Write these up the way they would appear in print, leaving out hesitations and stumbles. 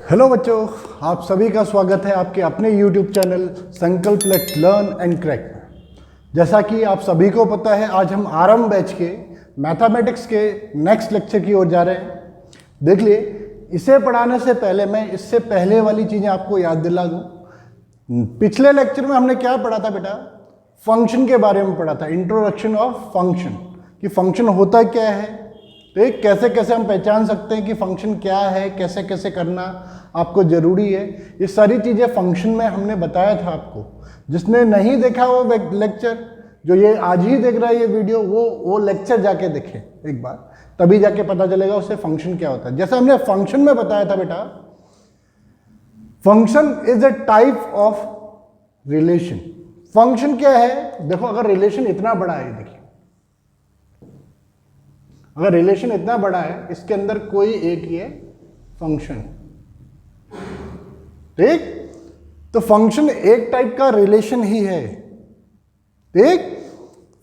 Hello बच्चों, आप सभी का स्वागत है आपके अपने YouTube चैनल संकल्प लेट्स लर्न एंड क्रैक। जैसा कि आप सभी को पता है, आज हम आरंभ बैच के मैथमेटिक्स के नेक्स्ट लेक्चर की ओर जा रहे हैं। देख लिए, इसे पढ़ाने से पहले मैं इससे पहले वाली चीज़ें आपको याद दिला दूँ। पिछले लेक्चर में हमने क्या पढ़ा था बेटा? फंक्शन के बारे में पढ़ा था, इंट्रोडक्शन ऑफ फंक्शन, कि फंक्शन होता क्या है, ठीक, कैसे कैसे हम पहचान सकते हैं कि फंक्शन क्या है, कैसे कैसे करना आपको ज़रूरी है। ये सारी चीज़ें फंक्शन में हमने बताया था आपको। जिसने नहीं देखा वो लेक्चर, जो ये आज ही देख रहा है ये वीडियो, वो लेक्चर जाके देखे एक बार, तभी जाके पता चलेगा उससे फंक्शन क्या होता है। जैसे हमने फंक्शन में बताया था बेटा, function is a type of relation. Function क्या है? देखो, अगर रिलेशन इतना बड़ा है, देखिए अगर रिलेशन इतना बड़ा है, इसके अंदर कोई एक ही है फंक्शन, ठीक, तो फंक्शन एक टाइप का रिलेशन ही है, ठीक।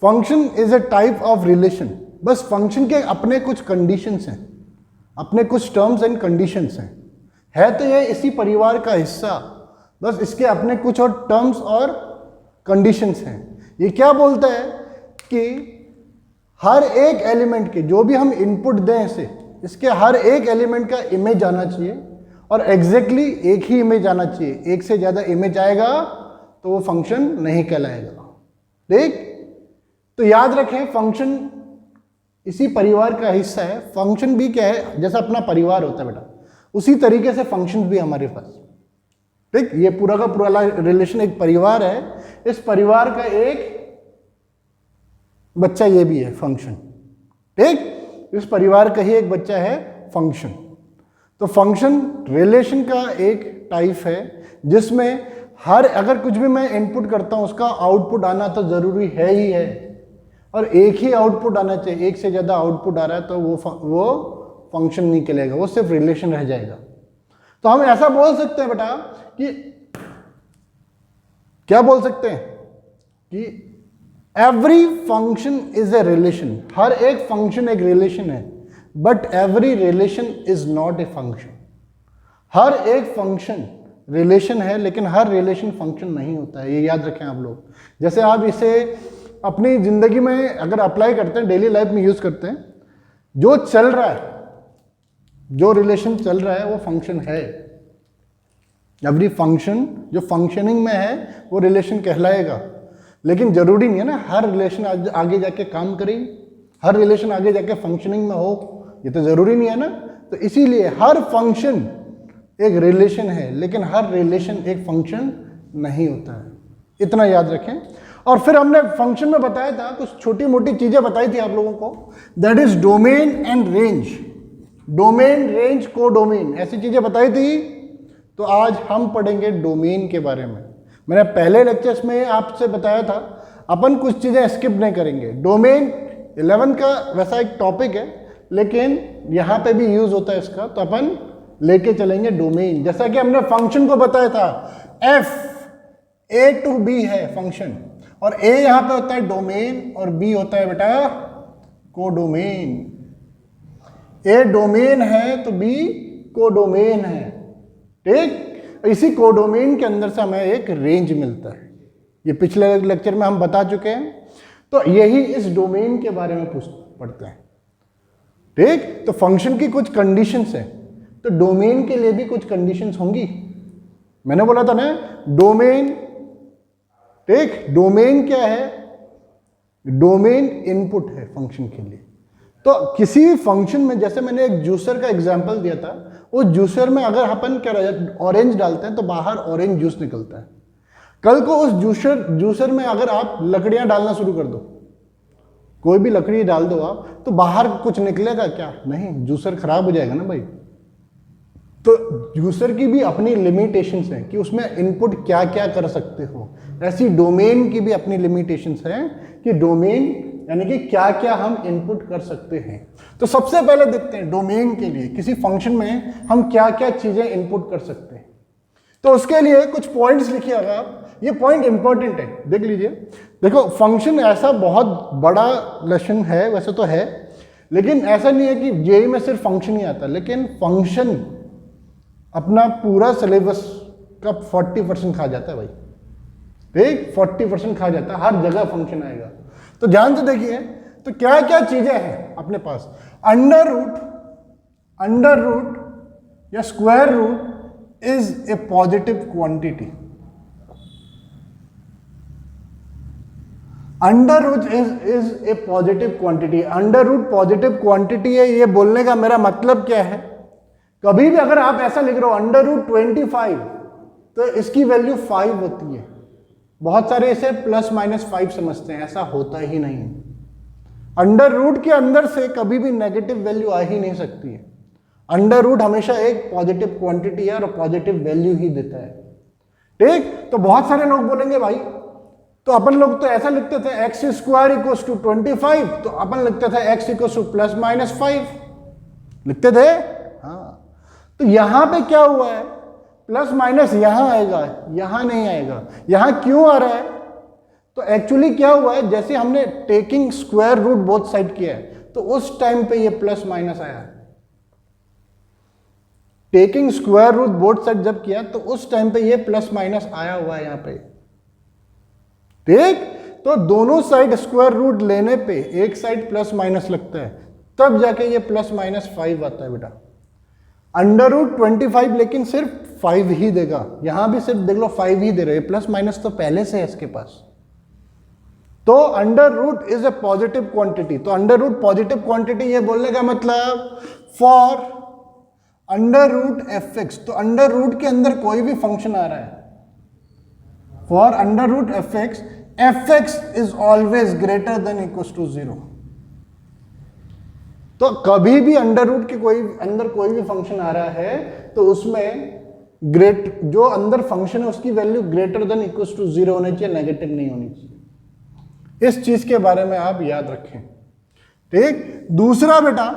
Function is a type of relation. बस फंक्शन के अपने कुछ कंडीशंस हैं, अपने कुछ टर्म्स एंड कंडीशंस हैं। है तो ये इसी परिवार का हिस्सा, बस इसके अपने कुछ और टर्म्स और कंडीशंस हैं। ये क्या बोलता है कि हर एक एलिमेंट के जो भी हम इनपुट दें इसे, इसके हर एक एलिमेंट का इमेज आना चाहिए, और एग्जैक्टली एक ही इमेज आना चाहिए। एक से ज़्यादा इमेज आएगा तो वो फंक्शन नहीं कहलाएगा, ठीक। तो याद रखें, फंक्शन इसी परिवार का हिस्सा है। फंक्शन भी क्या है, जैसा अपना परिवार होता है बेटा, उसी तरीके से फंक्शन भी हमारे पास, ठीक। ये पूरा का पूरा रिलेशन एक परिवार है। इस परिवार का एक बच्चा ये भी है फंक्शन, ठीक। इस परिवार का ही एक बच्चा है फंक्शन। तो फंक्शन रिलेशन का एक टाइप है जिसमें अगर कुछ भी मैं इनपुट करता हूं, उसका आउटपुट आना तो जरूरी है ही है, और एक ही आउटपुट आना चाहिए। एक से ज्यादा आउटपुट आ रहा है तो वो फंक्शन नहीं कहलाएगा, वो सिर्फ रिलेशन रह जाएगा। तो हम ऐसा बोल सकते हैं बेटा कि क्या बोल सकते हैं कि every function is a relation. हर एक फंक्शन एक रिलेशन है, but every relation is not a function. हर एक फंक्शन रिलेशन है, लेकिन हर रिलेशन फंक्शन नहीं होता है। ये याद रखें आप लोग। जैसे आप इसे अपनी जिंदगी में अगर अप्लाई करते हैं, डेली लाइफ में यूज करते हैं, जो चल रहा है, जो रिलेशन चल रहा है वो फंक्शन है। एवरी फंक्शन जो फंक्शनिंग में है वो रिलेशन कहलाएगा। लेकिन जरूरी नहीं है ना हर रिलेशन आगे जाके काम करे, हर रिलेशन आगे जाके फंक्शनिंग में हो, ये तो जरूरी नहीं है ना। तो इसीलिए हर फंक्शन एक रिलेशन है, लेकिन हर रिलेशन एक फंक्शन नहीं होता है। इतना याद रखें। और फिर हमने फंक्शन में बताया था, कुछ छोटी मोटी चीजें बताई थी आप लोगों को, that is domain and range. Domain, range, को डोमेन, ऐसी चीजें बताई थी। तो आज हम पढ़ेंगे डोमेन के बारे में। मैंने पहले लेक्चर्स में आपसे बताया था, अपन कुछ चीज़ें स्किप नहीं करेंगे। डोमेन 11 का वैसा एक टॉपिक है, लेकिन यहाँ पे भी यूज होता है इसका, तो अपन लेके चलेंगे डोमेन। जैसा कि हमने फंक्शन को बताया था, एफ ए टू बी है फंक्शन, और ए यहाँ पे होता है डोमेन और बी होता है बेटा को डोमेन। ए डोमेन है तो बी को डोमेन है, ठीक। इसी कोडोमेन के अंदर से हमें एक रेंज मिलता है। ये पिछले लेक्चर में हम बता चुके हैं। तो यही इस डोमेन के बारे में पढ़ते हैं, ठीक। तो फंक्शन की कुछ कंडीशंस है, तो डोमेन के लिए भी कुछ कंडीशंस होंगी। मैंने बोला था ना डोमेन, ठीक। डोमेन क्या है? डोमेन इनपुट है फंक्शन के लिए। तो किसी फंक्शन में, जैसे मैंने एक जूसर का एग्जांपल दिया था, उस जूसर में अगर अपन क्या ऑरेंज डालते हैं तो बाहर ऑरेंज जूस निकलता है। कल को उस जूसर में अगर आप लकड़ियां डालना शुरू कर दो, कोई भी लकड़ी डाल दो आप, तो बाहर कुछ निकलेगा क्या? नहीं, जूसर खराब हो जाएगा ना भाई। तो जूसर की भी अपनी लिमिटेशंस हैं कि उसमें इनपुट क्या क्या कर सकते हो। ऐसी डोमेन की भी अपनी लिमिटेशंस हैं कि डोमेन यानी कि क्या क्या हम इनपुट कर सकते हैं। तो सबसे पहले देखते हैं डोमेन के लिए किसी फंक्शन में हम क्या क्या चीजें इनपुट कर सकते हैं। तो उसके लिए कुछ पॉइंट्स लिखिएगा आप, ये पॉइंट इंपॉर्टेंट है, देख लीजिए। देखो, फंक्शन ऐसा बहुत बड़ा लेसन है, वैसे तो है, लेकिन ऐसा नहीं है कि जेई में सिर्फ फंक्शन ही आता, लेकिन फंक्शन अपना पूरा सिलेबस का 40% खा जाता है भाई, ठीक, 40% खा जाता है, हर जगह फंक्शन आएगा। तो ध्यान से देखिए, तो क्या क्या चीजें हैं अपने पास। अंडर रूट या square root is a positive quantity. Under root is a positive quantity. Under root positive quantity है, ये बोलने का मेरा मतलब क्या है, कभी भी अगर आप ऐसा लिख रहे हो अंडर रूट 25 तो इसकी वैल्यू 5 होती है। बहुत सारे इसे ±5 समझते हैं, ऐसा होता ही नहीं है। अंडर रूट के अंदर से कभी भी नेगेटिव वैल्यू आ ही नहीं सकती है। अंडर रूट हमेशा एक पॉजिटिव क्वांटिटी है और पॉजिटिव वैल्यू ही देता है, ठीक। तो बहुत सारे लोग बोलेंगे भाई, तो अपन लोग तो ऐसा लिखते थे x² = 25, तो अपन लिखते थे x = ±5 लिखते थे, हाँ। तो यहां पे क्या हुआ है, प्लस माइनस यहां आएगा, यहां नहीं आएगा। यहां क्यों आ रहा है, तो एक्चुअली क्या हुआ है, जैसे हमने taking square root both side किया है, तो उस टाइम पे ये प्लस माइनस आया है। Taking square root both side जब किया तो उस टाइम पे ये प्लस माइनस आया हुआ है यहां पे, ठीक। तो दोनों साइड स्क्वायर रूट लेने पे एक साइड प्लस माइनस लगता है, तब जाके ये +-5 आता है बेटा। अंडर रूट 25 लेकिन सिर्फ 5 ही देगा, यहां भी सिर्फ देख लो 5 ही दे रहे हैं, प्लस माइनस तो पहले से है इसके पास। तो under root is a positive quantity. तो अंडर रूट पॉजिटिव क्वांटिटी, ये बोलने का मतलब फॉर अंडर रूट fx, तो अंडर रूट के अंदर कोई भी फंक्शन आ रहा है, for under root fx is always greater than equal to 0। तो कभी भी अंडर रूट के अंदर कोई भी फंक्शन आ रहा है तो उसमें जो अंदर फंक्शन है उसकी value greater than equal to 0 होनी चाहिए, नेगेटिव नहीं होनी चाहिए। इस चीज के बारे में आप याद रखें, ठीक। दूसरा बेटा,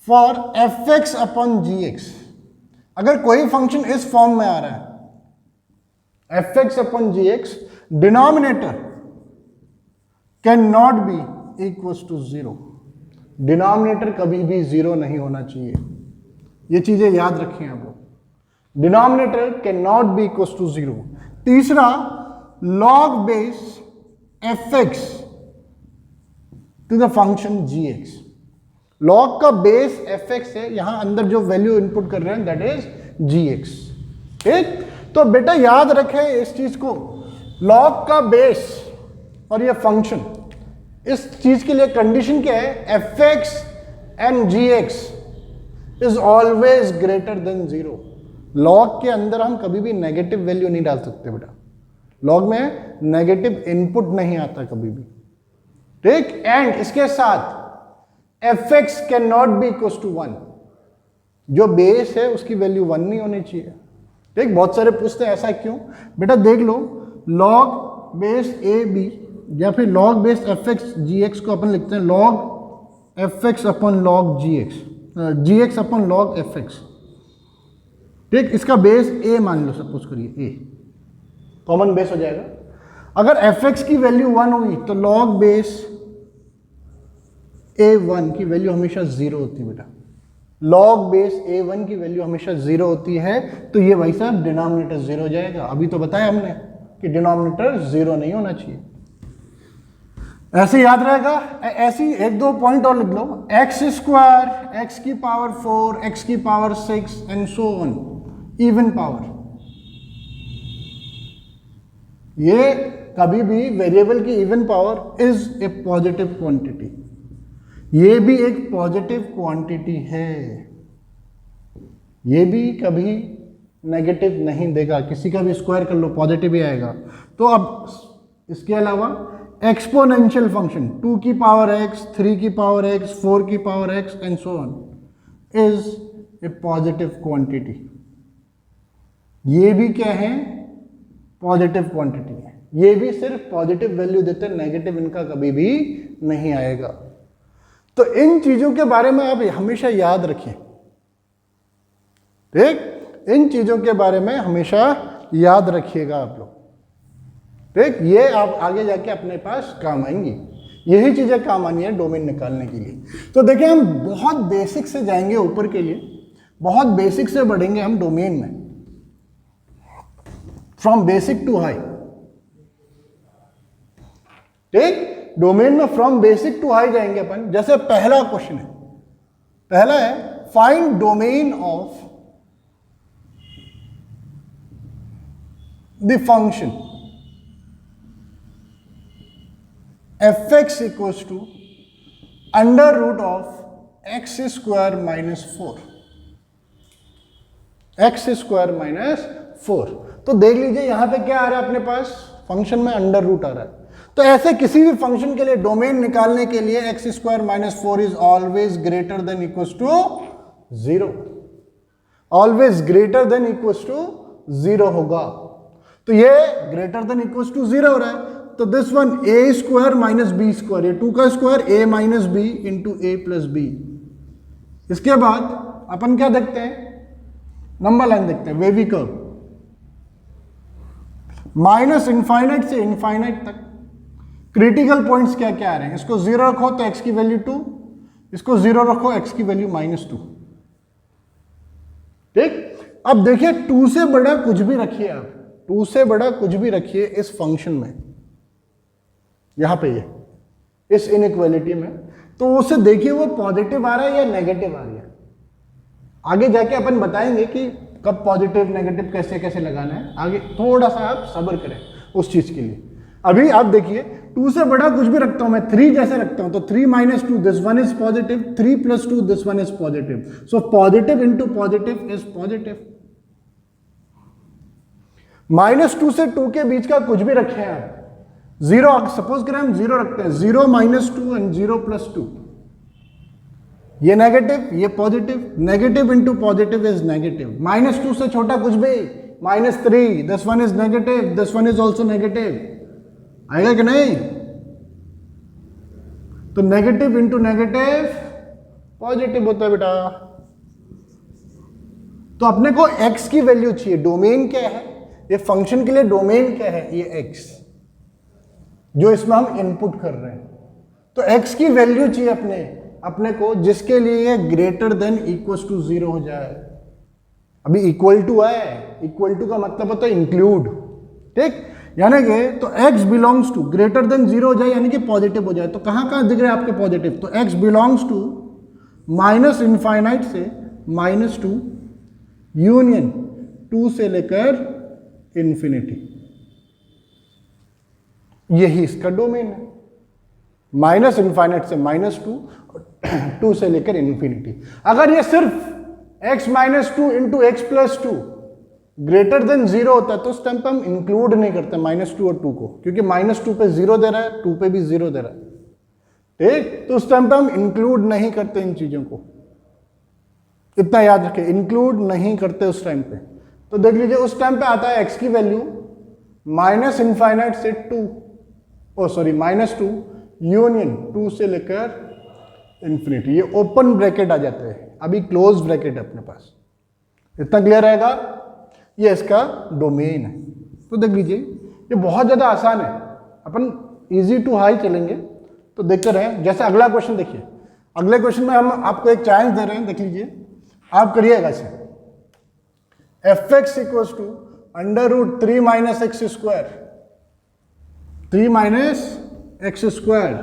फॉर fx/gx, अगर कोई फंक्शन इस फॉर्म में आ रहा है fx/gx, denominator can not be equal to 0। Denominator कभी भी 0 नहीं होना चाहिए, ये चीजें याद रखें आप लोग। Denominator can not be equal to 0। तीसरा, log base fx to the function gx। log का बेस fx है, यहां अंदर जो वैल्यू इनपुट कर रहे हैं दैट इज gx, ठीक। तो बेटा याद रखें इस चीज को, log का बेस और ये फंक्शन, इस चीज के लिए कंडीशन क्या है, fx and gx is always greater than 0। log के अंदर हम कभी भी नेगेटिव वैल्यू नहीं डाल सकते बेटा, log में नेगेटिव इनपुट नहीं आता कभी भी, ठीक। एंड इसके साथ fx can not be equal to 1, जो बेस है उसकी वैल्यू 1 नहीं होनी चाहिए, ठीक। बहुत सारे पूछते हैं ऐसा क्यों, बेटा देख लो, log बेस ab या फिर log बेस fx gx को अपन लिखते हैं log fx/log gx, gx/log fx, ठीक। इसका बेस a मान लो, सपोज करिए a कॉमन बेस हो जाएगा। अगर fx की वैल्यू 1 हुई तो log बेस a1 की वैल्यू हमेशा 0 होती है बेटा, log बेस a1 की वैल्यू हमेशा 0 होती है, तो ये भाई साहब डिनोमिनेटर 0 हो जाएगा। अभी तो बताया हमने कि डिनोमिनेटर 0 नहीं होना चाहिए, ऐसे याद रहेगा। ऐसी 1-2 पॉइंट और लिख लो, x², x की पावर 4, x की power 6 and so on, even power. ये कभी भी वेरिएबल की even power is a positive quantity, ये भी एक पॉजिटिव क्वांटिटी है, ये भी कभी नेगेटिव नहीं देगा, किसी का भी स्क्वायर कर लो पॉजिटिव ही आएगा। तो अब इसके अलावा एक्सपोनेंशियल फंक्शन 2 की पावर x, 3 की पावर x, 4 की power x and so on is a positive quantity, ये भी क्या है, पॉजिटिव क्वांटिटी है। ये भी सिर्फ पॉजिटिव वैल्यू देते हैं, नेगेटिव इनका कभी भी नहीं आएगा। तो इन चीजों के बारे में आप हमेशा याद रखिए, ठीक। इन चीजों के बारे में हमेशा याद रखिएगा आप लोग, ठीक। ये आप आगे जाके अपने पास काम आएंगी, यही चीजें काम आनी है डोमेन निकालने के लिए। तो देखिए हम बहुत बेसिक से जाएंगे ऊपर के लिए, बहुत बेसिक से बढ़ेंगे हम डोमेन में, फ्रॉम बेसिक टू हाई। ठीक, डोमेन में फ्रॉम बेसिक टू हाई जाएंगे अपन। जैसे पहला क्वेश्चन है, पहला है find domain of the function fx equals to under root of x square minus 4, x square minus 4। तो देख लीजिए यहां पे क्या आ रहा है अपने पास, फंक्शन में अंडर रूट आ रहा है। तो ऐसे किसी भी फंक्शन के लिए डोमेन निकालने के लिए x square minus 4 is always greater than equals to 0, always greater than equals to 0 होगा। तो ये ग्रेटर देन इक्वल्स टू 0 हो रहा है, तो this one a square minus b square, ये 2 का square a minus b into a plus b. इसके बाद अपन क्या देखते हैं, नंबर लाइन देखते हैं, वेवी कर्व माइनस इनफाइनाइट से इनफाइनाइट तक। क्रिटिकल पॉइंट्स क्या क्या आ रहे हैं, इसको 0 रखो तो x की वैल्यू 2, इसको 0 रखो x की वैल्यू -2। ठीक, अब देखिए 2 से बड़ा कुछ भी रखिए आप, 2 से बड़ा कुछ भी रखिए इस फंक्शन में, यहां पे ये इस इनइक्वालिटी में, तो उसे देखिए वो पॉजिटिव आ रहा है या नेगेटिव आ रही है। आगे जाके अपन बताएंगे कि कब पॉजिटिव नेगेटिव कैसे कैसे लगाना है, आगे थोड़ा सा आप सब्र करें उस चीज के लिए। अभी आप देखिए 2 से बड़ा कुछ भी रखता हूं मैं, 3 जैसे रखता हूं तो 3 - 2 this one is positive, 3 + 2 this one is positive. So positive into positive is positive. -2 से 2 के बीच का कुछ भी रखें आप, 0 सपोज करें हम 0 रखते हैं, 0 - 2 एंड 0 + 2, ये नेगेटिव ये positive, negative into positive is negative. -2 से छोटा कुछ भी, -3 this one is negative, this one is also negative, आएगा कि नहीं। तो नेगेटिव इंटू नेगेटिव पॉजिटिव होता है बेटा। तो अपने को x की वैल्यू चाहिए, डोमेन क्या है, ये फंक्शन के लिए डोमेन क्या है, ये x जो इसमें हम इनपुट कर रहे हैं। तो x की वैल्यू चाहिए अपने को, जिसके लिए ये ग्रेटर देन इक्वल्स टू 0 हो जाए। अभी इक्वल टू है, इक्वल टू का मतलब होता है इंक्लूड। ठीक, यानी कि तो x belongs to greater than 0 हो जाए, यानी कि पॉजिटिव हो जाए। तो कहां कहां दिख रहे हैं आपके पॉजिटिव, तो x belongs to minus infinite से -2 यूनियन 2 से लेकर इंफिनिटी, यही इसका डोमेन है। माइनस इनफाइनाइट से -2, 2 से लेकर इंफिनिटी। अगर ये सिर्फ x -2 into x plus 2 greater than 0 होता है तो उस टाइम पे हम इंक्लूड नहीं करते -2 और 2 को, क्योंकि -2 पे 0 दे रहा है, 2 पे भी 0 दे रहा है। ठीक, तो उस टाइम पे हम इंक्लूड नहीं करते इन चीजों को, इतना याद रखें, इंक्लूड नहीं करते उस टाइम पे। तो देख लीजिए उस टाइम पे आता है x की वैल्यू माइनस इनफाइनाइट से -2 यूनियन 2 से लेकर इंफिनिटी, ये ओपन ब्रैकेट आ जाते हैं, अभी क्लोज ब्रैकेट है अपने पास। इतना क्लियर रहेगा, ये इसका डोमेन है। तो देख लीजिए ये बहुत ज़्यादा आसान है, अपन इजी टू हाई चलेंगे तो देखते रहें। जैसे अगला क्वेश्चन देखिए, अगले क्वेश्चन में हम आपको एक चांस दे रहे हैं, देख लीजिए आप करिएगा इसे। fx equals to √3 - x square, 3 - x square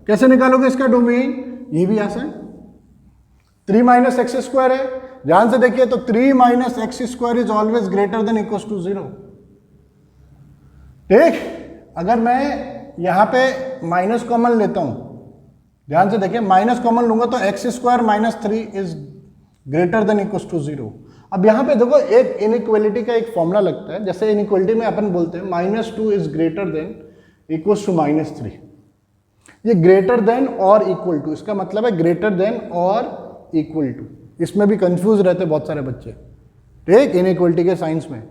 कैसे निकालोगे इसका डोमेन, ये भी आसान, 3 - x स्क्वायर है, ध्यान से देखिए तो 3 - x square is always greater than equals to 0। ठीक, अगर मैं यहां पे माइनस कॉमन लेता हूं, ध्यान से देखिए माइनस कॉमन लूंगा तो x square -3 is greater than equals to 0। अब यहां पे देखो एक इनइक्वालिटी का एक फॉर्मूला लगता है, जैसे इनइक्वालिटी में अपन बोलते हैं -2 is greater than equals to -3, ये ग्रेटर देन और इक्वल टू, इसका मतलब है ग्रेटर देन और इक्वल टू। इसमें भी कंफ्यूज रहते बहुत सारे बच्चे, ठीक, इनइक्वालिटी के साइंस में।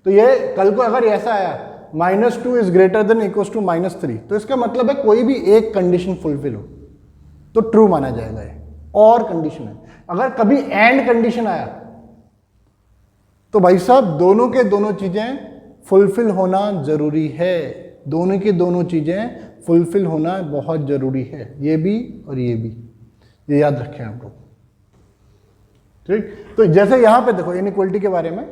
तो ये कल को अगर ऐसा आया -2 is greater than equals to -3, तो इसका मतलब है कोई भी एक कंडीशन फुलफिल हो तो ट्रू माना जाएगा, ये और कंडीशन है। अगर कभी एंड कंडीशन आया तो भाई साहब दोनों के दोनों चीजें फुलफिल होना जरूरी है, दोनों की दोनों चीजें फुलफिल होना बहुत जरूरी है, ये भी और ये भी, ये याद रखें आप लोग। ठीक, तो जैसे यहां पे देखो इनइक्वलिटी के बारे में,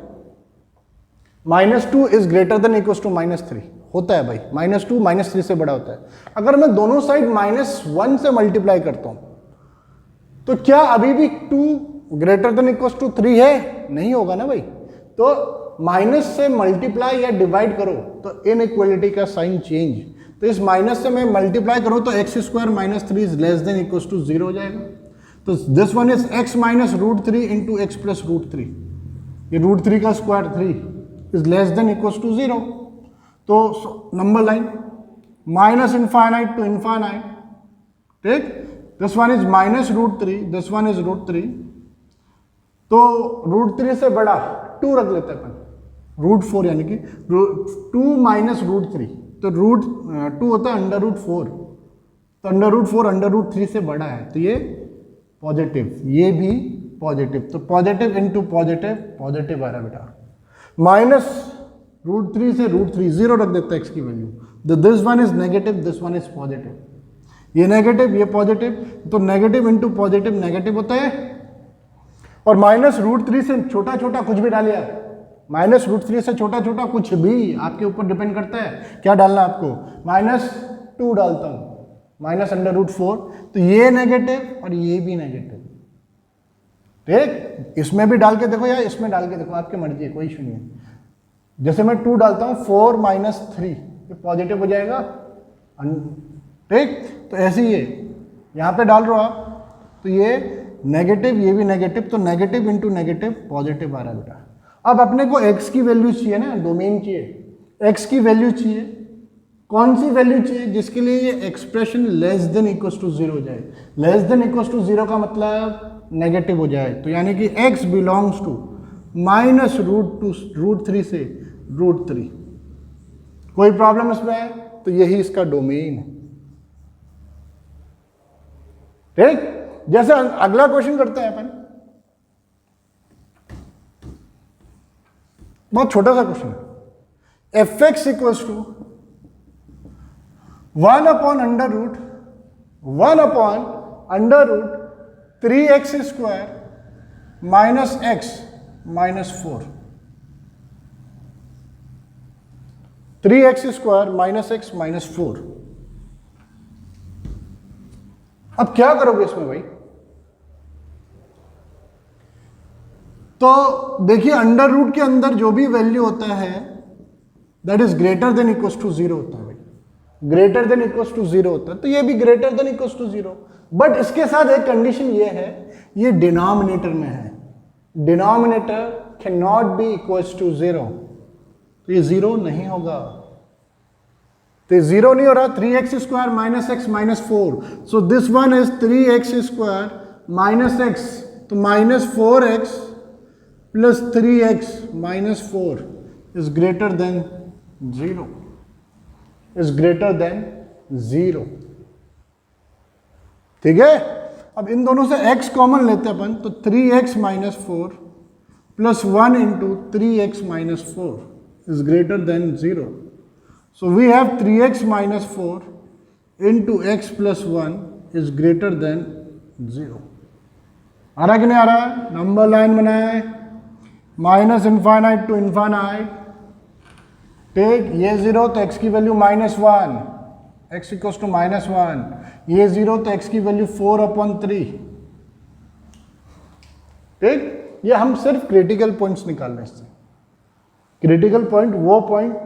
-2 is greater than equals to -3 होता है भाई, -2 -3 से बड़ा होता है। अगर मैं दोनों साइड -1 से मल्टीप्लाई करता हूं तो क्या अभी भी 2 ग्रेटर देन इक्वल्स टू 3 है? नहीं होगा ना भाई। तो माइनस से मल्टीप्लाई या डिवाइड करो तो इनइक्वालिटी का साइन चेंज, तो इस माइनस से मैं मल्टीप्लाई करूं तो x square minus 3 is less than equals to 0 हो जाएगा। तो this one is x minus √3 into x plus √3, ये √3 का square 3 is less than equals to 0। तो number line minus infinite to infinite, ठीक, this one is -√3, this one is √3, तो √3 से बड़ा 2 रख लेते हैं अपन, √4 यानी कि 2 माइनस √3, तो √2 होता है √4, तो √4 √3 से बड़ा है, तो ये पॉजिटिव, ये भी पॉजिटिव, तो पॉजिटिव इंटू पॉजिटिव, पॉजिटिव आ रहा है बेटा। माइनस √3 से √3 0 रख देता है x की value, this one is negative, this one is positive, ये नेगेटिव ये पॉजिटिव, तो नेगेटिव इंटू पॉजिटिव नेगेटिव होता है। और -√3 से छोटा छोटा कुछ भी डालिए आप, -√3 से छोटा छोटा कुछ भी आपके ऊपर डिपेंड करता है क्या डालना आपको, -2 डालता हूं, -√4, तो ये नेगेटिव और ये भी नेगेटिव, ठीक, इसमें भी डाल के देखो या इसमें डाल के देखो, आपकी मर्जी है, कोई इशू नहीं है। जैसे मैं 2 डालता हूं 4 माइनस 3, ये पॉजिटिव हो जाएगा, ठीक, तो ऐसे ही है, यहां पे डाल रहे हो आप, तो ये नेगेटिव ये भी नेगेटिव, तो नेगेटिव इंटू नेगेटिव पॉजिटिव आ रहा है बेटा। अब अपने को x की वैल्यू चाहिए ना, डोमेन चाहिए, x की वैल्यू चाहिए, कौन सी वैल्यू चाहिए, जिसके लिए ये expression less than equals to 0 हो जाए। लेस देन इक्वल्स टू 0 का मतलब नेगेटिव हो जाए, तो यानी कि x बिलोंग्स टू -√3 से √3, कोई प्रॉब्लम इसमें है, तो यही इसका डोमेन है, ठीक। जैसे अगला क्वेश्चन करते हैं अपन, बहुत छोटा सा क्वेश्चन है, fx equals to 1/√3x square minus x minus 4, 3x square minus x minus 4। अब क्या करोगे इसमें भाई, तो देखिए अंडर रूट के अंदर जो भी वैल्यू होता है that is greater than equals to 0 होता है भाई, ग्रेटर देन इक्वल्स टू 0 होता है, तो ये भी greater than equals to 0, but इसके साथ एक कंडीशन ये है, ये डिनोमिनेटर में है, denominator can not be equals to 0, तो ये 0 नहीं होगा, तो 0 नहीं हो रहा, 3x square minus x minus 4, so this one is 3x square minus x, तो -4x plus 3x minus 4 is greater than 0, is greater than 0, ठीक है। अब इन दोनों से x कॉमन लेते हैं अपन, तो 3x minus 4 plus 1 into 3x minus 4 is greater than 0, so we have 3x minus 4 into x plus 1 is greater than 0। आ रहा कि नहीं आ रहा, नंबर लाइन बनाए, माइनस इनफाइनाइट टू इनफाइनाइट, ठीक, ये 0 तो x की वैल्यू -1, x इक्वल्स टू -1, ये 0 तो x की वैल्यू 4/3, ठीक। ये हम सिर्फ क्रिटिकल पॉइंट्स निकाल रहे हैं इससे, क्रिटिकल पॉइंट वो पॉइंट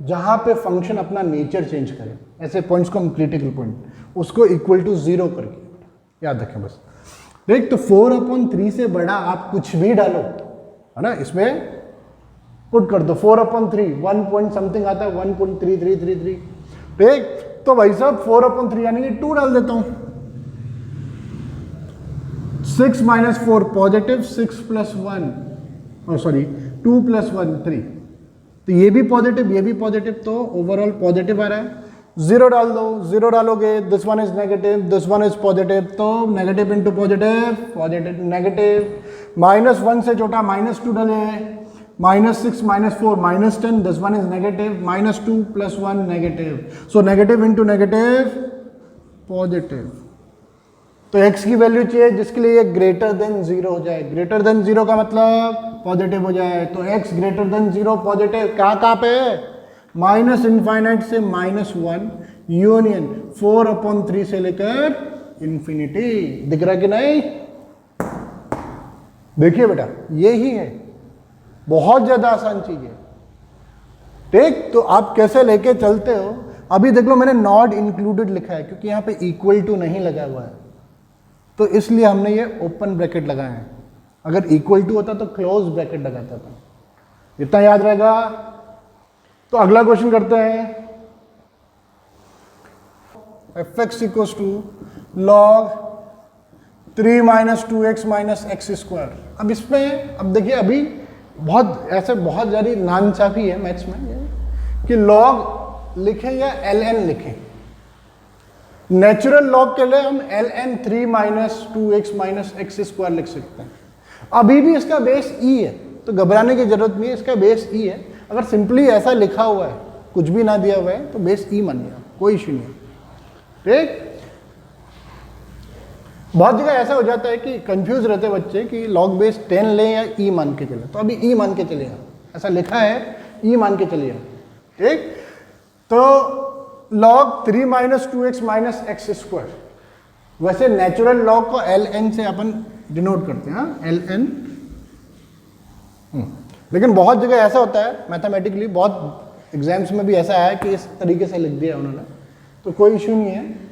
जहां पे फंक्शन अपना नेचर चेंज करे, ऐसे पॉइंट्स को हम क्रिटिकल पॉइंट, उसको इक्वल टू 0 करके याद रखें बस, ठीक। तो 4/3 से बड़ा आप कुछ भी डालो, है ना, इसमें पुट कर दो 4/3, 1 पॉइंट समथिंग आता है 1.3333, ठीक। तो भाई साहब 4/3 यानी कि 2 डाल देता हूं, 6 minus 4 positive, 6 plus 1 sorry 2 plus 1 3, तो ये भी पॉजिटिव ये भी पॉजिटिव, तो ओवरऑल पॉजिटिव आ रहा है। 0 डाल दो, 0 डालोगे this one is negative, this one is positive, तो negative into positive, positive negative, -1 से छोटा -2 डाले, -6 -4 -10, this one is negative, -2 plus 1 negative, so negative into negative positive, तो x की वैल्यू चाहिए जिसके लिए ये ग्रेटर देन 0 हो जाए। ग्रेटर देन 0 का मतलब पॉजिटिव हो जाए, तो x ग्रेटर देन 0 पॉजिटिव कहाँ पे है, माइनस इनफाइनाइट से -1 यूनियन 4/3 से लेकर इंफिनिटी। दिख रहा कि नहीं? देखिए बेटा ये ही है, बहुत ज्यादा आसान चीज है। ठीक, तो आप कैसे लेके चलते हो, अभी देख लो मैंने नॉट इंक्लूडेड लिखा है क्योंकि यहाँ पे इक्वल टू नहीं लगा हुआ है, तो इसलिए हमने ये ओपन ब्रैकेट लगाए हैं। अगर इक्वल टू होता तो क्लोज ब्रैकेट लगाता था। इतना याद रहेगा। तो अगला क्वेश्चन करते हैं। fx equals to log 3 minus 2x minus x square. अब इसमें अब देखिए अभी बहुत ऐसे बहुत सारी नाइंसाफी है मैथ्स में कि log लिखें या ln लिखें। नेचुरल लॉग के लिए हम ln 3 minus 2x minus x square लिख सकते हैं। अभी भी इसका बेस e है, तो घबराने की जरूरत नहीं है, इसका बेस e है। अगर सिंपली ऐसा लिखा हुआ है, कुछ भी ना दिया हुआ है, तो बेस e मान लिया, कोई इश्यू नहीं है। ठीक, बहुत जगह ऐसा हो जाता है कि कंफ्यूज रहते हैं बच्चे कि लॉग बेस 10 लें या e मान के चले, तो अभी e मान के चलेगा, ऐसा लिखा है e मान के चलिए। ठीक, तो log 3 minus 2x minus x square, वैसे नेचुरल लॉग को ln से अपन डिनोट करते हैं, हाँ ln। लेकिन बहुत जगह ऐसा होता है मैथमेटिकली, बहुत एग्जाम्स में भी ऐसा है कि इस तरीके से लिख दिया उन्होंने, तो कोई इश्यू नहीं है।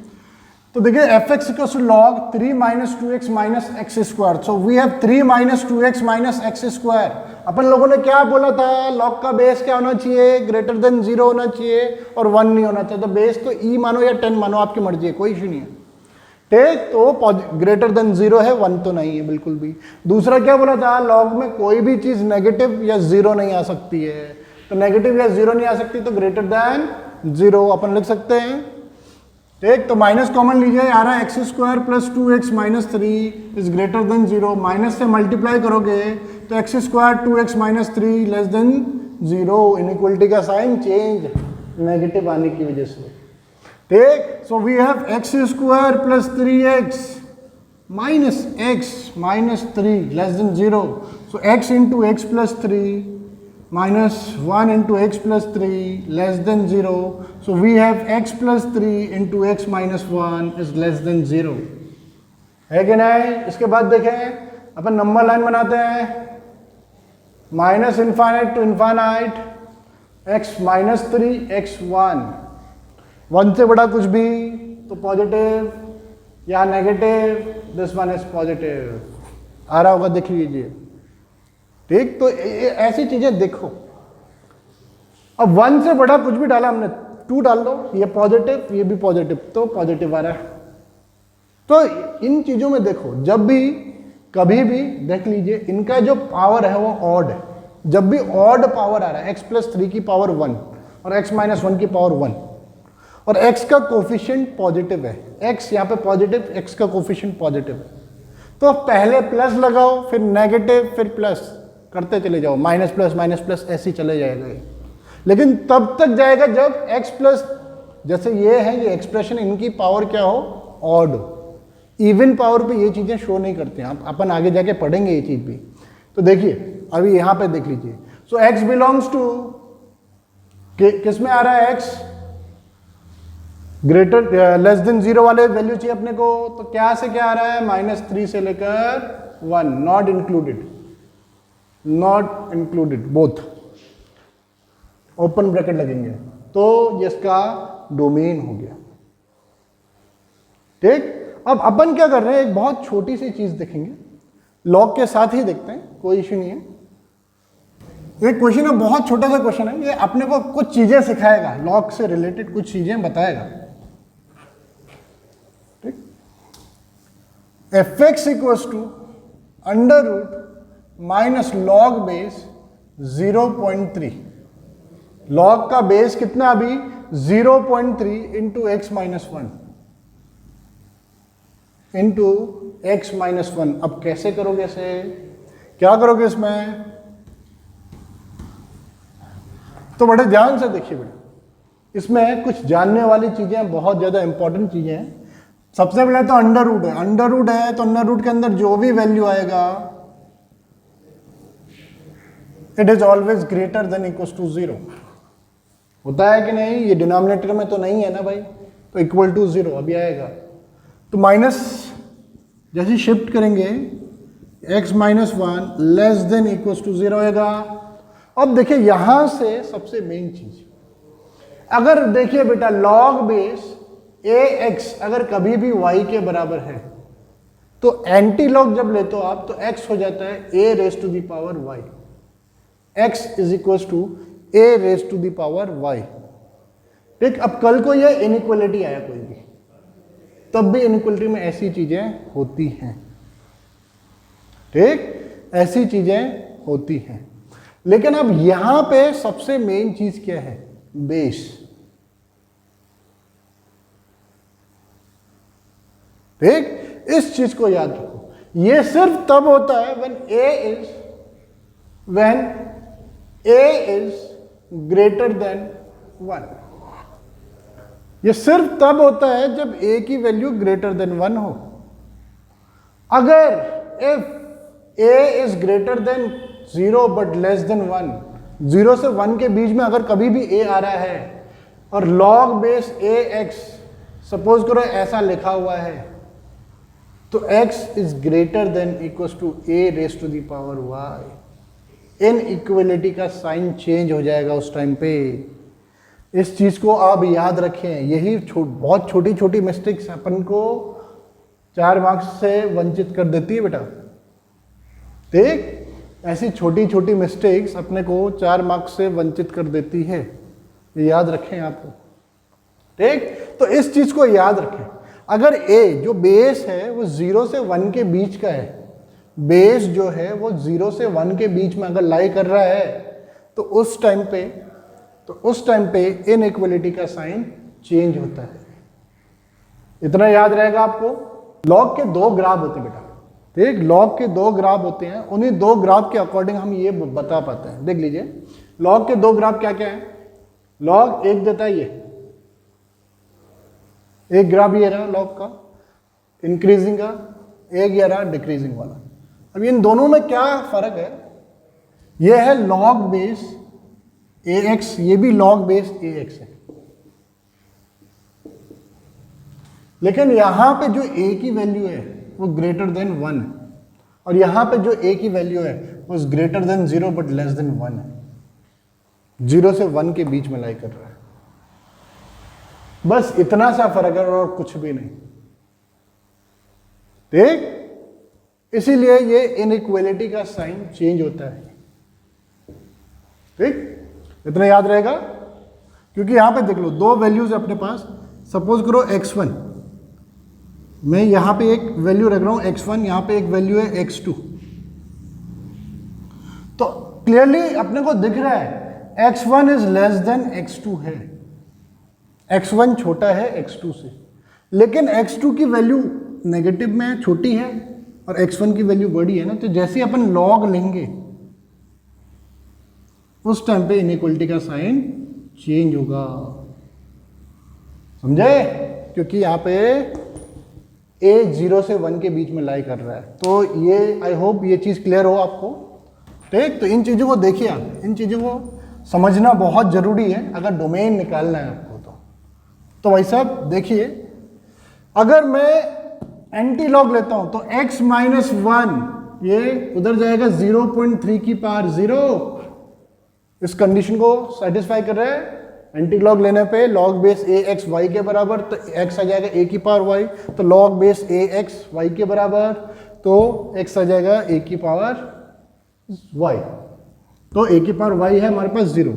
तो देखिए fx equals to log 3 minus 2x minus x square, so we have 3 minus 2x minus x square. अपन लोगों ने क्या बोला था, log का बेस क्या होना चाहिए, ग्रेटर देन 0 होना चाहिए और 1 नहीं होना चाहिए। तो बेस तो e मानो या 10 मानो, आपकी मर्जी है, कोई इश्यू नहीं है। ठीक, तो ग्रेटर देन 0 है, 1 तो नहीं है बिल्कुल भी। दूसरा क्या बोला था, log में कोई भी चीज नेगेटिव या 0 नहीं आ सकती है, तो नेगेटिव या 0 नहीं आ सकती तो ग्रेटर देन 0 अपन लिख सकते हैं। ठीक, तो माइनस कॉमन लीजिए, आ रहा है x square plus 2x minus 3 is greater than 0। Minus से मल्टीप्लाई करोगे तो x square 2x minus 3 less than 0। Inequality का साइन चेंज नेगेटिव आने की वजह से। ठीक, so we have x square plus 3x minus x minus 3 less than 0। So x into x plus 3 minus 1 into x plus 3 less than 0. So we have x plus 3 into x minus 1 is less than 0. है कि नहीं? इसके बाद देखें अपन number line बनाते हैं, minus infinite to infinite x minus 3 x1, 1 से बड़ा कुछ भी तो पॉजिटिव या negative, this one is positive. आ रहा होगा, देख लीजिए। ठीक, तो ऐसी चीजें देखो। अब 1 से बड़ा कुछ भी डाला हमने, 2 डाल दो, ये पॉजिटिव ये भी पॉजिटिव, तो पॉजिटिव आ रहा है। तो इन चीजों में देखो, जब भी कभी भी देख लीजिए इनका जो पावर है वो ऑड है। जब भी ऑड पावर आ रहा है, x प्लस 3 की पावर 1 और x माइनस 1 की पावर 1 और x का कोफिशिएंट पॉजिटिव है, x यहाँ पे पॉजिटिव, x का कोफिशिएंट पॉजिटिव है, तो पहले प्लस लगाओ फिर नेगेटिव फिर प्लस करते चले जाओ, माइनस प्लस ऐसे चले जाएगा ये। लेकिन तब तक जाएगा जब x प्लस, जैसे ये है ये एक्सप्रेशन, इनकी पावर क्या हो, ऑड हो। इवन पावर पे ये चीजें शो नहीं करते हैं, अपन आगे जाके पढ़ेंगे ये चीज भी। तो देखिए अभी यहां पे देख लीजिए, सो x बिलोंग्स टू किस में आ रहा है, x ग्रेटर लेस देन 0 वाले वैल्यू चाहिए अपने को, तो क्या से क्या आ रहा है, -3 से लेकर 1, not included, not included both, open bracket लगेंगे, तो इसका डोमेन हो गया। ठीक, अब अपन क्या कर रहे हैं, एक बहुत छोटी सी चीज देखेंगे, लॉग के साथ ही देखते हैं, कोई इश्यू नहीं है। एक क्वेश्चन है, बहुत छोटा सा क्वेश्चन है, ये अपने को कुछ चीजें सिखाएगा, लॉग से रिलेटेड कुछ चीजें बताएगा। ठीक, fx equals to under root minus log base 0.3। Log का बेस कितना अभी 0.3 into x minus 1 into x minus 1। अब कैसे करोगे इसे, क्या करोगे इसमें, तो बड़े ध्यान से देखिए बेटा, इसमें कुछ जानने वाली चीजें, बहुत ज्यादा इंपॉर्टेंट चीजें हैं। सबसे पहले तो अंडर रूट है, अंडर रूट है तो अंडर रूट के अंदर जो भी वैल्यू आएगा it is always greater than equal to 0। होता है कि नहीं? ये डिनोमिनेटर में तो नहीं है ना भाई, तो इक्वल टू 0 अभी आएगा। तो माइनस जैसे शिफ्ट करेंगे x minus 1 less than equal to 0 होएगा। अब देखिए यहां से सबसे मेन चीज, अगर देखिए बेटा log बेस ax अगर कभी भी y के बराबर है तो एंटी लॉग जब लेते हो आप तो x हो जाता है a raise to the power y, x is equal to a raise to the power y। ठीक, अब कल को यह इनइक्वलिटी आया कोई भी, तब भी इनइक्वलिटी में ऐसी चीजें होती हैं। ठीक, ऐसी चीजें होती हैं। लेकिन अब यहां पे सबसे मेन चीज क्या है? बेस। ठीक, इस चीज को याद रखो। ये सिर्फ तब होता है when a is greater than 1। ये सिर्फ तब होता है जब a की वैल्यू ग्रेटर देन 1 हो। अगर if a is greater than 0 but less than 1, 0 से 1 के बीच में अगर कभी भी a आ रहा है और log बेस ax सपोज करो ऐसा लिखा हुआ है तो x is greater than equal to a raise to the power y। Inequality का साइन चेंज हो जाएगा उस टाइम पे। इस चीज को आप याद रखें। यही बहुत छोटी छोटी मिस्टेक्स अपन को 4 मार्क्स से वंचित कर देती है बेटा। ठीक, ऐसी छोटी छोटी मिस्टेक्स अपने को 4 मार्क्स से वंचित कर देती है, ये याद रखें आपको। ठीक, तो इस चीज को याद रखें। अगर a जो बेस है वो 0 से 1 के बीच का है, बेस जो है वो 0 से 1 के बीच में अगर लाई कर रहा है तो उस टाइम पे इनइक्वलिटी का साइन चेंज होता है। इतना याद रहेगा आपको। लॉग के 2 ग्राफ होते हैं बेटा। ठीक, लॉग के 2 ग्राफ होते हैं, उन्हीं 2 ग्राफ के अकॉर्डिंग हम ये बता पाते हैं। देख लीजिए लॉग के 2 ग्राफ क्या क्या है। लॉग एक देता है, ये एक ग्राफ ये रहा लॉग का इंक्रीजिंग का, एक ये रहा डिक्रीजिंग वाला। अब इन दोनों में क्या फर्क है? ये है लॉग बेस ax, ये भी लॉग बेस ax है। लेकिन यहां पे जो a की वैल्यू है वो ग्रेटर देन 1 है और यहां पे जो a की वैल्यू है वो greater than 0 but less than 1 है। 0 से 1 के बीच में लाई कर रहा है। बस इतना सा फर्क है और कुछ भी नहीं। ठीक, इसीलिए ये इनइक्वलिटी का साइन चेंज होता है। ठीक, इतना याद रहेगा। क्योंकि यहां पे देख लो 2 वैल्यूज है अपने पास। सपोज करो x1, मैं यहां पे एक वैल्यू रख रहा हूं x1, यहां पे एक वैल्यू है x2। तो क्लियरली अपने को दिख रहा है x1 is less then x2 है, x1 छोटा है x2 से। लेकिन x2 की वैल्यू नेगेटिव में छोटी है और x1 की वैल्यू बड़ी है ना, तो जैसे अपन लॉग लेंगे उस टाइम पे इनइक्वलिटी का साइन चेंज होगा। समझे? क्योंकि यहाँ पे a 0 से 1 के बीच में लाई कर रहा है। तो ये आई होप ये चीज़ क्लियर हो आपको। ठीक, तो इन चीज़ों को देखिए आप, इन चीज़ों को समझना बहुत ज़रूरी है अगर डोमेन निकालना है आपको। तो भाई साहब देखिए, अगर मैं एंटी लॉग लेता हूं तो x माइनस 1 ये उधर जाएगा 0.3 की पावर 0। इस कंडीशन को सेटिस्फाई कर रहा है। एंटी लॉग लेने पे लॉग बेस ax y के बराबर, तो x आ जाएगा a की पावर y, तो लॉग बेस ax y के बराबर, तो x आ जाएगा a की पावर y। तो a की पावर y है हमारे पास 0।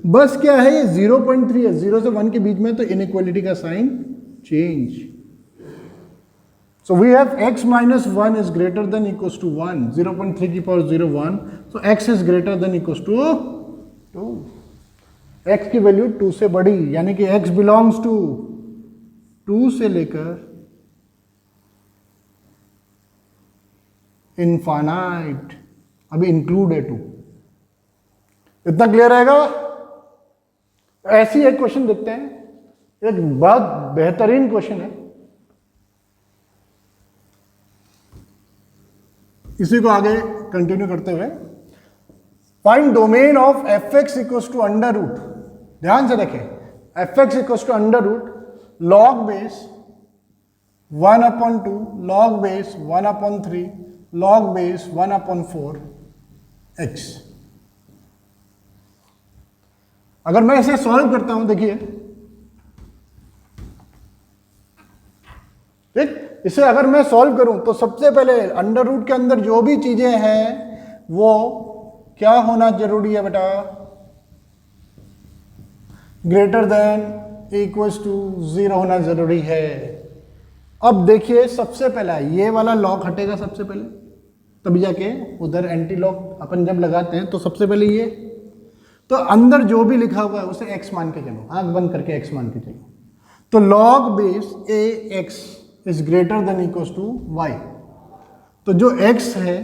बस क्या है, ये 0.3 है, 0 से 1 के बीच में, तो इनइक्वलिटी का sign change. So we have x minus 1 is greater than equals to 1, 0.3 की power 0 1, so x is greater than equals to 2। x की वैल्यू 2 से बड़ी, यानी कि x बिलोंग्स टू 2 से लेकर इनफाइनाइट, अभी इंक्लूड है 2। इतना क्लियर रहेगा? ऐसी एक क्वेश्चन देखते हैं, एक बहुत बेहतरीन क्वेश्चन है। इसी को आगे कंटिन्यू करते हुए, find domain of f x equals to under root, ध्यान से देखें, f x equals to under root log base 1/2 log base 1/3 log base 1/4 x. अगर मैं इसे सॉल्व करता हूं, देखिए ठीक, इसे अगर मैं सॉल्व करूं तो सबसे पहले अंडर रूट के अंदर जो भी चीजें हैं वो क्या होना जरूरी है बेटा, ग्रेटर देन इक्वल्स टू 0 होना जरूरी है। अब देखिए सबसे पहला ये वाला लॉग हटेगा सबसे पहले, तभी जाके उधर एंटी लॉग अपन जब लगाते हैं तो सबसे पहले ये, तो अंदर जो भी लिखा हुआ है उसे x मान के चलो, आंख बंद करके x मान के चलो। तो log base a x is greater than equals to y, तो जो x है,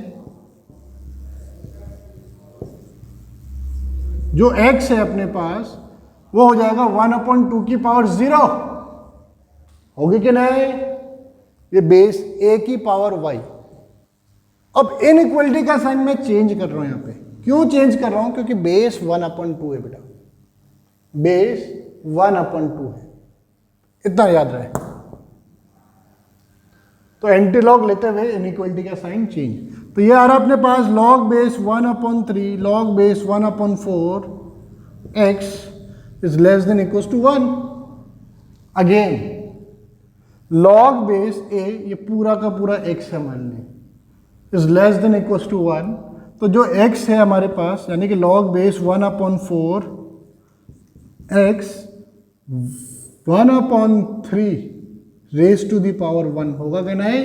जो x है अपने पास वो हो जाएगा 1/2 की पावर 0, होगी कि नहीं, ये बेस a की पावर y। अब इनइक्वलिटी का साइन मैं चेंज कर रहा हूं यहां पे, क्यों चेंज कर रहा हूं, क्योंकि बेस 1/2 है बेटा, बेस 1/2 है, इतना याद रहे। तो एंटी लॉग लेते हुए इनइक्वलिटी का साइन चेंज, तो ये आ रहा अपने पास log base 1/3 log base 1/4 x is less than equals to 1। Again log base a, ये पूरा का पूरा x है मान लें, is less than equals to 1, तो जो x है हमारे पास यानी कि log base 1/4 x 1/3 raise to the power 1 होगा कि नहीं।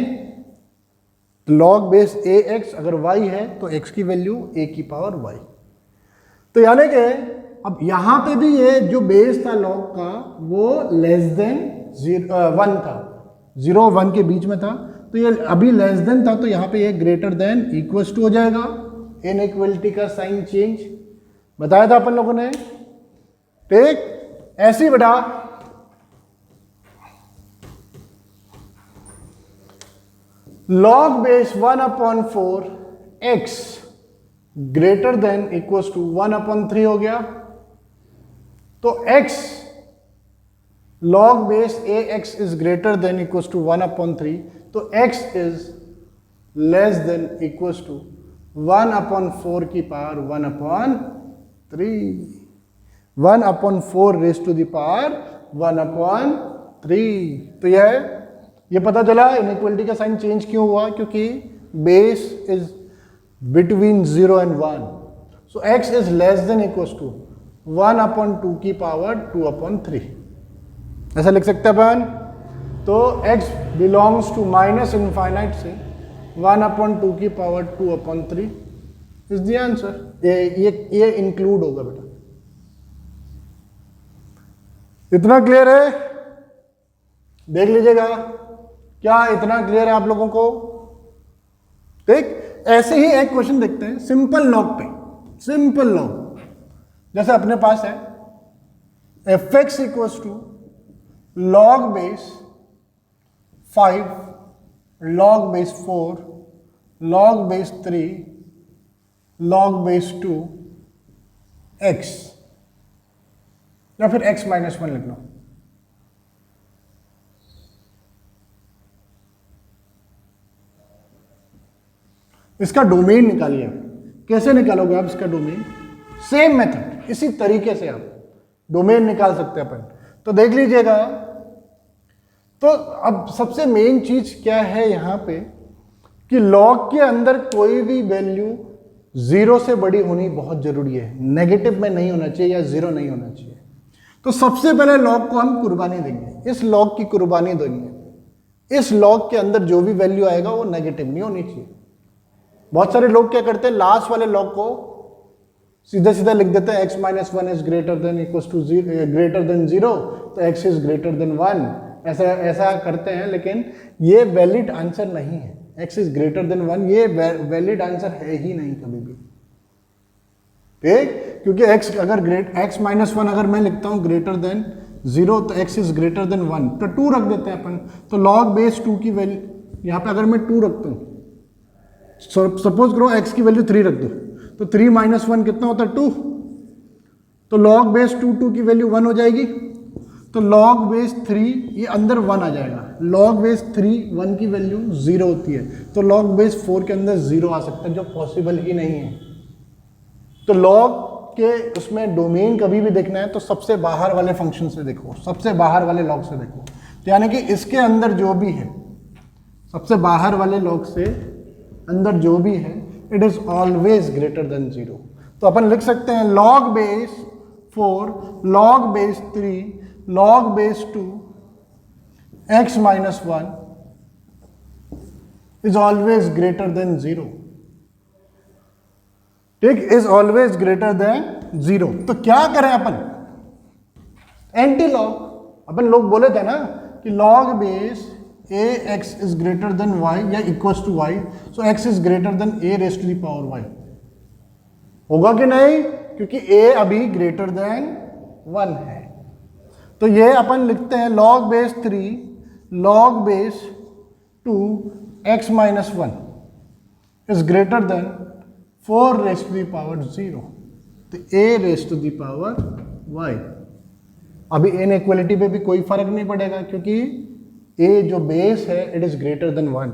लॉग बेस ए एक्स अगर y है तो x की वैल्यू a की पावर y। तो यानी कि अब यहां पे भी ये जो बेस था लॉग का वो लेस देन 1 था, 0 1 के बीच में था, तो ये अभी लेस देन था, तो यहां पे ये ग्रेटर देन इक्वल्स टू हो जाएगा। इनइक्वलिटी का साइन चेंज बताया था अपन लोगों ने, ठीक। ऐसी बेटा log base 1/4 x greater than equals to 1/3 हो गया, तो x log base a x is greater than equals to 1/3, तो x is less than equals to 1/4 की power 1/3, 1/4 raise to the power 1/3। तो ये पता चला इनइक्वलिटी का साइन चेंज क्यों हुआ, क्योंकि base is between 0 and 1, so x is less than equals to 1/2 की पावर 2/3, ऐसा लिख सकते हैं अपन। तो x belongs to minus infinite से 1/2 की पावर 2/3 इज द आंसर। ये इंक्लूड होगा बेटा, इतना क्लियर है, देख लीजिएगा क्या इतना क्लियर है आप लोगों को, ठीक। ऐसे ही एक क्वेश्चन देखते हैं सिंपल लॉग पे, सिंपल लॉग जैसे अपने पास है f x equals to log base 5 log base 4 log base 3 log base 2 x, या फिर x -1 लिख लो। इसका डोमेन निकालिए, कैसे निकालोगे आप इसका डोमेन, सेम मेथड, इसी तरीके से आप डोमेन निकाल सकते हैं अपन। तो देख लीजिएगा, तो अब सबसे मेन चीज क्या है यहां पे कि लॉग के अंदर कोई भी वैल्यू 0 से बड़ी होनी बहुत जरूरी है, नेगेटिव में नहीं होना चाहिए या 0 नहीं होना चाहिए। तो सबसे पहले लॉग को हम कुर्बानी देंगे, इस लॉग की कुर्बानी देंगे, इस लॉग के अंदर जो भी वैल्यू आएगा वो नेगेटिव नहीं होनी चाहिए। बहुत सारे लोग क्या करते हैं, लास्ट वाले लॉग को सीधा सीधा लिख देते हैं x -1 is greater than equals to greater than 0, तो x इज ग्रेटर देन 1, ऐसा करते हैं, लेकिन ये वैलिड आंसर नहीं है। x इज ग्रेटर देन 1 ये वैलिड आंसर है ही नहीं कभी भी, ठीक। क्योंकि x अगर x -1 अगर मैं लिखता हूं ग्रेटर देन 0 तो x इज ग्रेटर देन 1, तो 2 रख देते हैं अपन। तो लॉग बेस 2 की वैल्यू यहां पे अगर मैं 2 रखता हूं, सपोज करो x की वैल्यू 3 रख दो, तो 3 माइनस 1 कितना होता है 2, तो log बेस 2 की वैल्यू 1 हो जाएगी, तो log बेस 3 ये अंदर 1 आ जाएगा, log बेस 3 1 की वैल्यू 0 होती है, तो log बेस 4 के अंदर 0 आ सकता है जो पॉसिबल ही नहीं है। तो log के उसमें डोमेन कभी भी देखना है तो सबसे बाहर वाले फंक्शन से देखो, सबसे बाहर वाले log से देखो, तो यानी कि इसके अंदर जो भी है, सबसे बाहर वाले log से अंदर जो भी है, it is always greater than 0। तो अपन लिख सकते हैं log base 4 log base 3 log base 2 x minus 1 is always greater than 0। ठीक, इज ऑलवेज ग्रेटर देन 0। तो क्या करें अपन, एंटी लॉग, अपन लोग बोले थे ना कि log base ax is greater than y या equals to y, so x is greater than a raise to the power y, होगा कि नहीं, क्योंकि a अभी ग्रेटर देन 1 है। तो ये अपन लिखते हैं log base 3 log base 2 x minus 1 is greater than 4 raise to the power 0, तो a raise to the power y। अभी इनइक्वालिटी पे भी कोई फर्क नहीं पड़ेगा क्योंकि a जो बेस है इट इज ग्रेटर देन 1,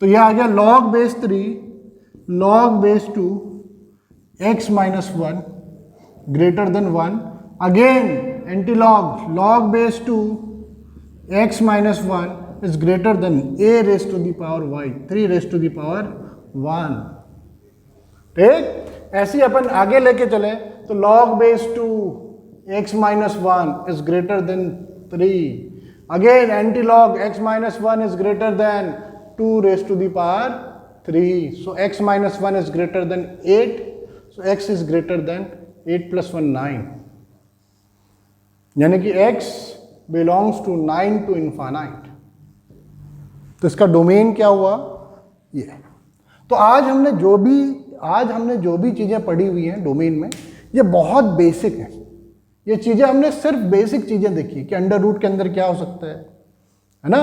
तो यह आ गया log base 3 log base 2 x minus 1 greater than 1, again anti log base 2 x minus 1 is greater than a raise to the power y 3 raise to the power 1। ठीक, ऐसे ही अपन आगे लेके चले तो log base 2 x minus 1 is greater then 3, again anti-log x minus 1 is greater than 2 raised to the power 3, so x minus 1 is greater than 8, so x is greater than 8 plus 1 9, यानी कि x belongs to 9 to infinite। तो इसका domain क्या हुआ ये। तो आज हमने जो भी चीजें पढ़ी हुई हैं डोमेन में, ये बहुत बेसिक है। ये चीजें हमने सिर्फ बेसिक चीजें देखी कि अंडर रूट के अंदर क्या हो सकता है ना,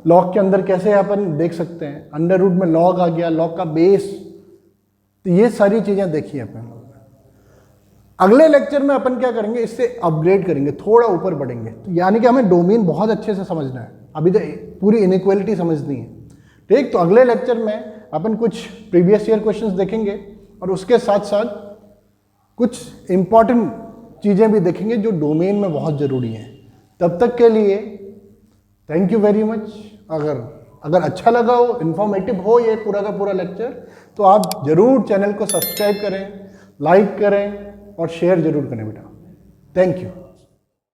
लॉग के अंदर कैसे अपन देख सकते हैं, अंडर रूट में लॉग आ गया, लॉग का बेस, तो ये सारी चीजें देखी अपन लोग। अगले लेक्चर में अपन क्या करेंगे, इससे अपग्रेड करेंगे, थोड़ा ऊपर बढ़ेंगे, तो यानी कि हमें डोमेन बहुत अच्छे से समझना है, अभी तो पूरी इनइक्वालिटी समझनी है। ठीक, तो अगले लेक्चर में अपन कुछ प्रीवियस ईयर क्वेश्चंस देखेंगे और उसके साथ साथ कुछ इंपॉर्टेंट चीज़ें भी देखेंगे जो डोमेन में बहुत ज़रूरी हैं। तब तक के लिए थैंक यू वेरी मच। अगर अच्छा लगा हो, इन्फॉर्मेटिव हो ये पूरा का पूरा लेक्चर, तो आप ज़रूर चैनल को सब्सक्राइब करें, लाइक करें और शेयर ज़रूर करें बेटा। Thank you.